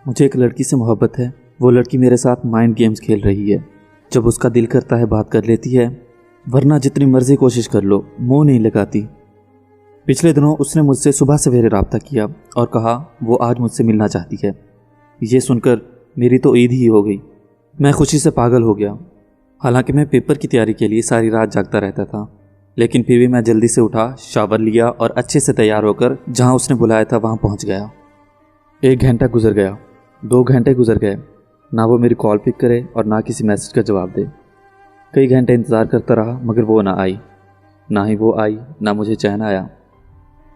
مجھے ایک لڑکی سے محبت ہے۔ وہ لڑکی میرے ساتھ مائنڈ گیمز کھیل رہی ہے۔ جب اس کا دل کرتا ہے بات کر لیتی ہے، ورنہ جتنی مرضی کوشش کر لو منہ نہیں لگاتی۔ پچھلے دنوں اس نے مجھ سے صبح سویرے رابطہ کیا اور کہا وہ آج مجھ سے ملنا چاہتی ہے۔ یہ سن کر میری تو عید ہی ہو گئی۔ میں خوشی سے پاگل ہو گیا۔ حالانکہ میں پیپر کی تیاری کے لیے ساری رات جاگتا رہتا تھا، لیکن پھر بھی میں جلدی سے اٹھا، شاور لیا اور اچھے سے تیار ہو کر جہاں اس نے بلایا تھا وہاں پہنچ گیا۔ 1 گھنٹہ گزر گیا، 2 گھنٹے گزر گئے، نہ وہ میری کال پک کرے اور نہ کسی میسج کا جواب دے۔ کئی گھنٹے انتظار کرتا رہا مگر وہ نہ آئی، نہ ہی وہ آئی نہ مجھے چین آیا۔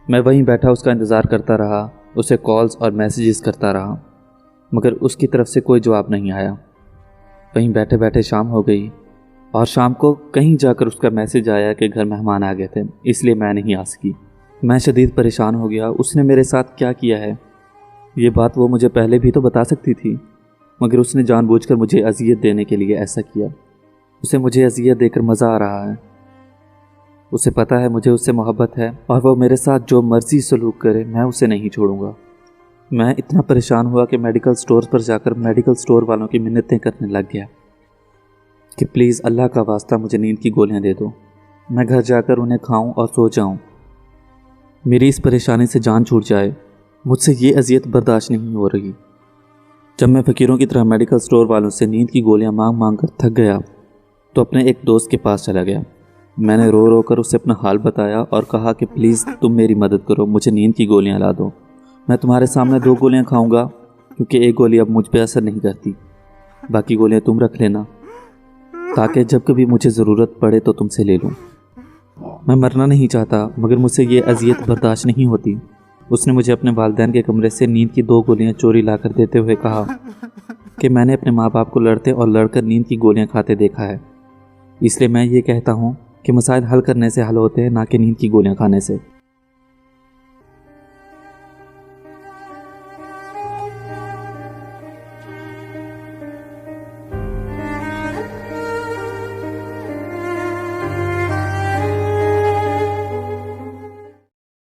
میں وہیں بیٹھا اس کا انتظار کرتا رہا، اسے کالز اور میسیجز کرتا رہا مگر اس کی طرف سے کوئی جواب نہیں آیا۔ وہیں بیٹھے بیٹھے شام ہو گئی اور شام کو کہیں جا کر اس کا میسج آیا کہ گھر مہمان آ گئے تھے، اس لیے میں نہیں آ سکی۔ میں شدید پریشان ہو گیا۔ اس نے میرے ساتھ کیا کیا ہے؟ یہ بات وہ مجھے پہلے بھی تو بتا سکتی تھی، مگر اس نے جان بوجھ کر مجھے اذیت دینے کے لیے ایسا کیا۔ اسے مجھے اذیت دے کر مزہ آ رہا ہے۔ اسے پتہ ہے مجھے اس سے محبت ہے اور وہ میرے ساتھ جو مرضی سلوک کرے میں اسے نہیں چھوڑوں گا۔ میں اتنا پریشان ہوا کہ میڈیکل سٹور پر جا کر میڈیکل سٹور والوں کی منتیں کرنے لگ گیا کہ پلیز اللہ کا واسطہ مجھے نیند کی گولیاں دے دو، میں گھر جا کر انہیں کھاؤں اور سو جاؤں، میری اس پریشانی سے جان چھوٹ جائے۔ مجھ سے یہ اذیت برداشت نہیں ہو رہی۔ جب میں فقیروں کی طرح میڈیکل سٹور والوں سے نیند کی گولیاں مانگ مانگ کر تھک گیا تو اپنے ایک دوست کے پاس چلا گیا۔ میں نے رو رو کر اسے اپنا حال بتایا اور کہا کہ پلیز تم میری مدد کرو، مجھے نیند کی گولیاں لا دو۔ میں تمہارے سامنے 2 گولیاں کھاؤں گا کیونکہ 1 گولی اب مجھ پہ اثر نہیں کرتی، باقی گولیاں تم رکھ لینا تاکہ جب کبھی مجھے ضرورت پڑے تو تم سے لے لوں۔ میں مرنا نہیں چاہتا مگر مجھ سے یہ اذیت برداشت نہیں ہوتی۔ اس نے مجھے اپنے والدین کے کمرے سے نیند کی 2 گولیاں چوری لا کر دیتے ہوئے کہا کہ میں نے اپنے ماں باپ کو لڑتے اور لڑ کر نیند کی گولیاں کھاتے دیکھا ہے، اس لیے میں یہ کہتا ہوں کہ مسائل حل کرنے سے حل ہوتے ہیں، نہ کہ نیند کی گولیاں کھانے سے۔